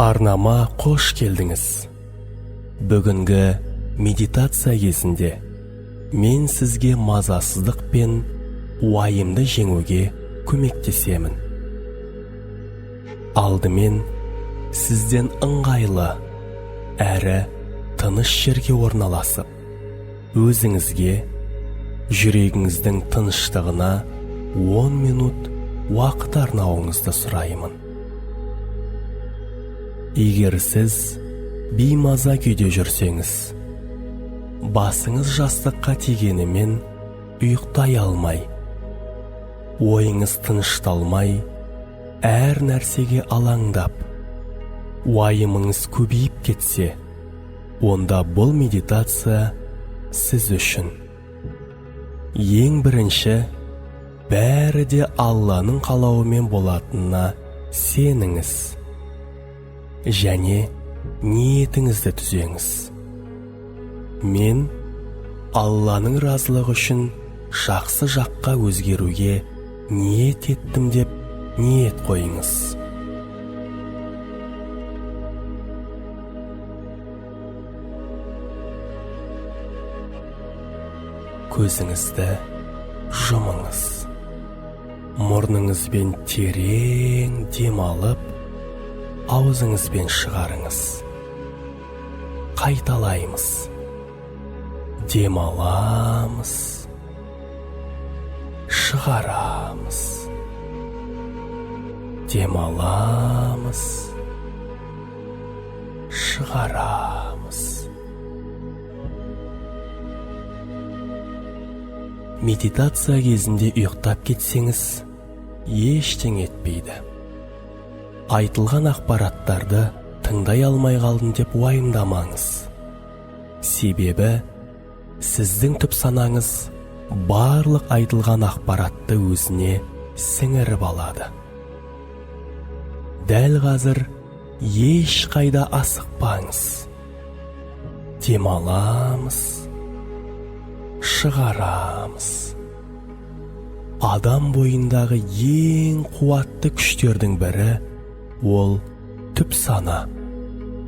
Арнама қош келдіңіз. Бүгінгі медитация кезінде мен сізге мазасыздық пен уайымды жеңуге көмектесемін. Алдымен сізден ыңғайлы әрі тыныш жерге орналасып, өзіңізге жүрегіңіздің тыныштығына 10 минут уақыт арнауыңызды сұраймын. Егер сіз беймаза күйде жүрсеңіз, басыңыз жастыққа тигенімен ұйықтай алмай, ойыңыз тынышталмай, әр нәрсеге алаңдап, уайымыңыз көбейіп кетсе, онда бұл медитация сіз үшін. Ең бірінші, бәрі де Алланың қалауымен болатынына сеніңіз. Және ниетіңізді түзеңіз. Мен Алланың разылығы үшін жақсы жаққа өзгеруге ниет еттім деп ниет қойыңыз. Көзіңізді жұмыңыз. Мұрныңызбен терең дем алып, аузыңызбен шығарыңыз. Қайталаймыз. Дем аламыз, шығарамыз. Дем аламыз, шығарамыз. Медитация кезінде ұйықтап кетсеңіз, ештеңе етпейді. Айтылған ақпараттарды тыңдай алмай қалдым деп уайымдамаңыз. Себебі сіздің түп санаңыз барлық айтылған ақпаратты өзіне сіңіріп алады. Дәл қазір ешқайда асықпаңыз. Дем аламыз, шығарамыз. Адам бойындағы ең қуатты күштердің бірі ол түп сана.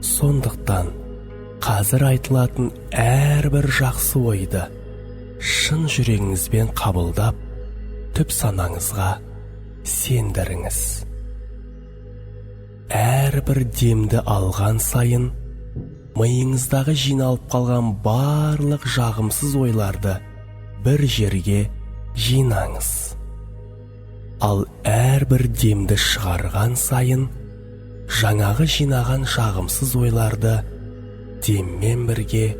Сондықтан қазір айтылатын әрбір жақсы ойды шын жүрегіңізбен қабылдап, түп санаңызға сендіріңіз. Әрбір демді алған сайын миыңыздағы жиналып қалған барлық жағымсыз ойларды бір жерге жинаңыз. Ал әрбір демді шығарған сайын жаңағы жинаған жағымсыз ойларды деммен бірге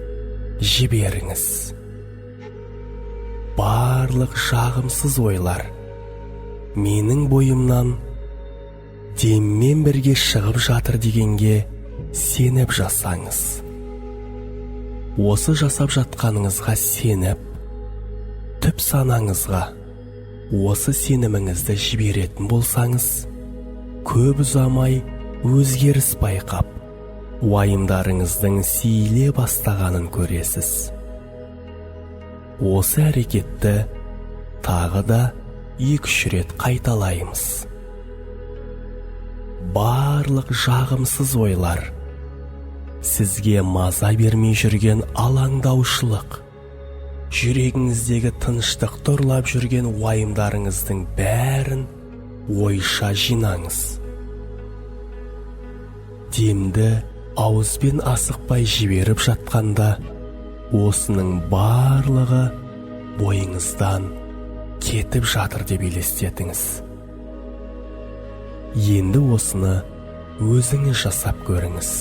жіберіңіз. Барлық жағымсыз ойлар менің бойымнан деммен бірге шығып жатыр дегенге сеніп жасаңыз. Осы жасап жатқаныңызға сеніп, түп санаңызға осы сеніміңізді жіберетін болсаңыз, көп ұзамай өзгеріс байқап, уайымдарыңыздың сейіле бастағанын көресіз. Осы әрекетті тағы да 2-3 рет қайталаймыз. Барлық жағымсыз ойлар, сізге маза бермей жүрген алаңдаушылық, жүрегіңіздегі тыныштықты ұрлап жүрген уайымдарыңыздың бәрін ойша жинаңыз. Демді ауызбен асықпай жіберіп жатқанда, осының барлығы бойыңыздан кетіп жатыр деп елестетіңіз. Енді осыны өзіңіз жасап көріңіз.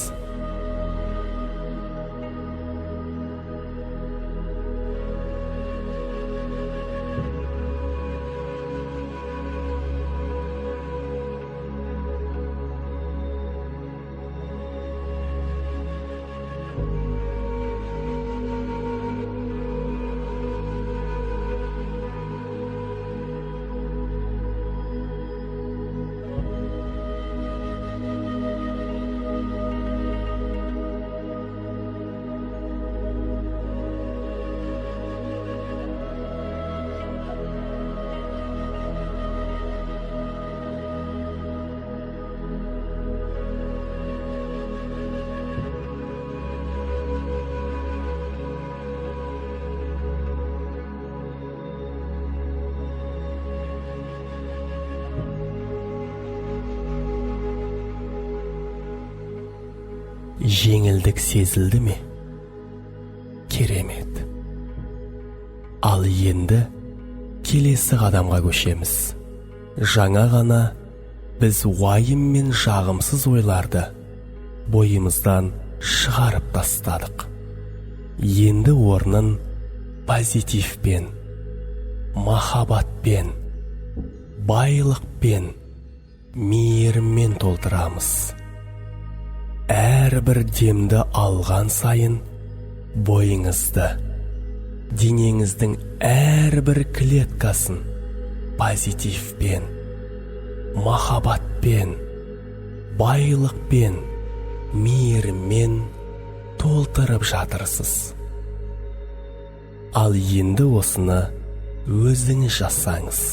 жеңілдік сезілді ме? Керемет. Ал енді келесі қадамға көшеміз. Жаңа ғана біз уайым мен жағымсыз ойларды бойымыздан шығарып тастадық. Енді орнын позитивпен, махаббатпен, байлықпен, мейіріммен толтырамыз. Әрбір демді алған сайын бойыңызды, денеңіздің әрбір клеткасын позитивпен, махаббатпен, байлықпен, мейіріммен толтырып жатырсыз. Ал енді осыны өзіңіз жасаңыз.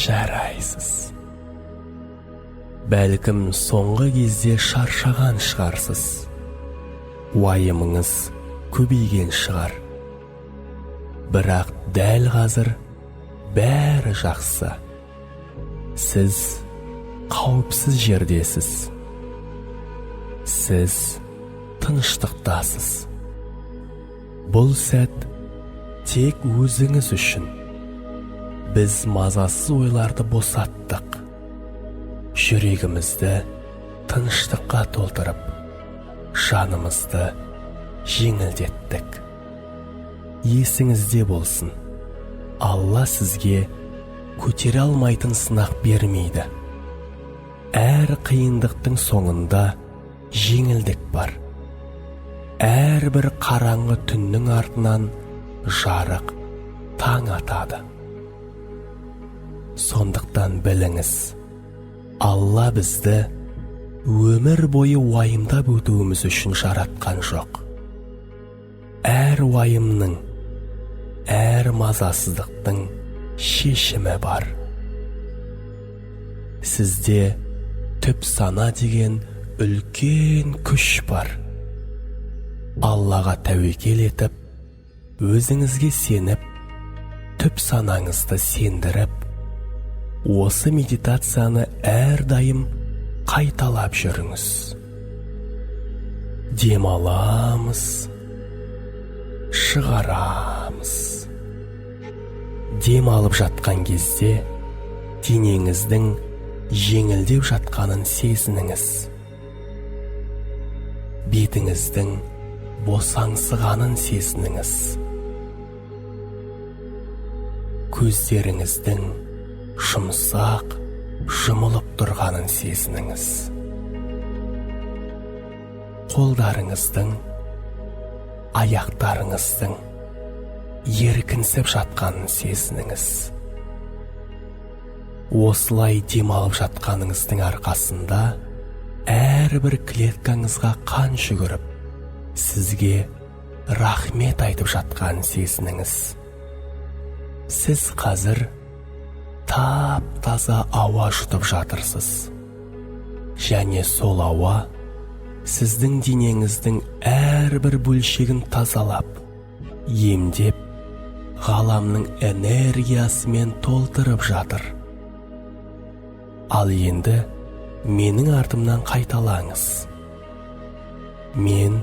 Жарайсыз. Бәлкім соңғы кезде шаршаған шығарсыз. Уайымыңыз көбейген шығар. Бірақ дәл қазір бәрі жақсы. Сіз қауіпсіз жердесіз. Сіз тыныштықтасыз. Бұл сәт тек өзіңіз үшін. Біз мазасыз ойларды босаттық. Жүрегімізді тыныштыққа толтырып, жанымызды жеңілдеттік. Есіңізде болсын, Алла сізге көтере алмайтын сынақ бермейді. Әр қиындықтың соңында жеңілдік бар. Әрбір қараңғы түннің артынан жарық таң атады. Сондықтан біліңіз, Алла бізді өмір бойы уайымдап өтуіміз үшін жаратқан жоқ. Әр уайымның, әр мазасыздықтың шешімі бар. Сізде түп сана деген үлкен күш бар. Аллаға тәуекел етіп, өзіңізге сеніп, түп санаңызды сендіріп, осы медитацияны әрдайым қайталап жүріңіз. Демаламыз, шығарамыз. Демалып жатқан кезде денеңіздің жеңілдеп жатқанын сезініңіз. Бетіңіздің босаңсығанын сезініңіз. Көздеріңіздің жұмсақ, жұмылып тұрғанын сезініңіз. Қолдарыңыздың, аяқтарыңыздың еркінсіп жатқанын сезініңіз. Осылай демалып жатқаныңыздың арқасында әрбір клеткаңызға қан жүгіріп, сізге рахмет айтып жатқанын сезініңіз. Сіз қазір тап-таза ауа жұтып жатырсыз. Және сол ауа сіздің денеңіздің әрбір бөлшегін тазалап, емдеп, ғаламның энергиясымен толтырып жатыр. Ал енді менің артымнан қайталаңыз. Мен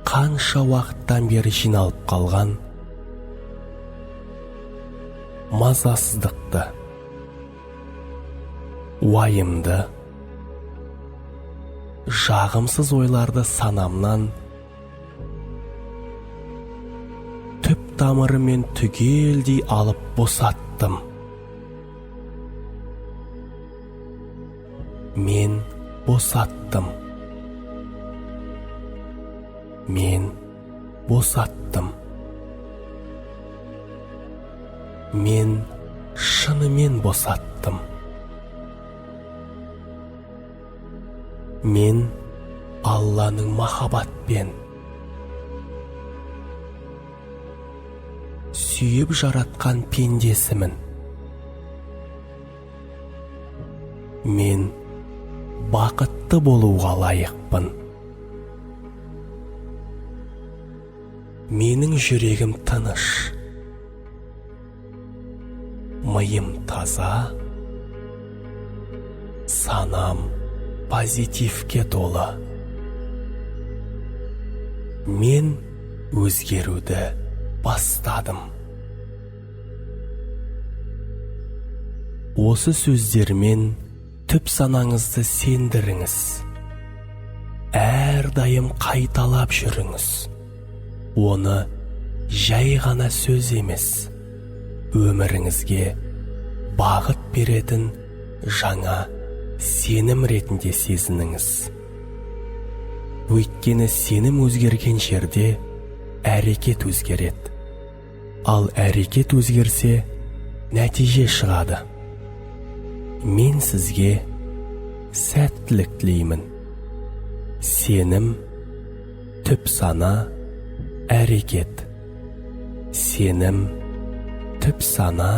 қанша уақыттан бері жиналып қалған мазасыздықты, уайымды, жағымсыз ойларды санамнан түп тамырымен түгелдей алып босаттым. Мен босаттым. Мен босаттым. Мен шынымен босаттым. Мен Алланың махаббатпен сүйіп жаратқан пендесімін. Мен бақытты болуға лайықпын. Менің жүрегім тыныш, миым таза, санам позитивке толы. Мен өзгеруді бастадым. Осы сөздермен түп санаңызды сендіріңіз. Әрдайым қайталап жүріңіз. Оны жай ғана сөз емес, өміріңізге бағыт беретін жаңа сенім ретінде сезініңіз. Өйткені сенім өзгерген жерде әрекет өзгереді. Ал әрекет өзгерсе, нәтиже шығады. Мен сізге сәттілік тілеймін. Сенім, түп сана, әрекет. Сенім, түп сана,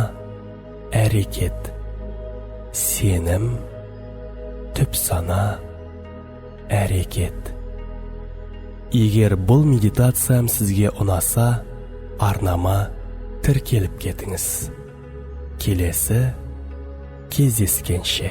әрекет. Сенім, түп сана, әрекет. Егер бұл медитациям сізге ұнаса, арнама тіркеліп кетіңіз. Келесі кездескенше.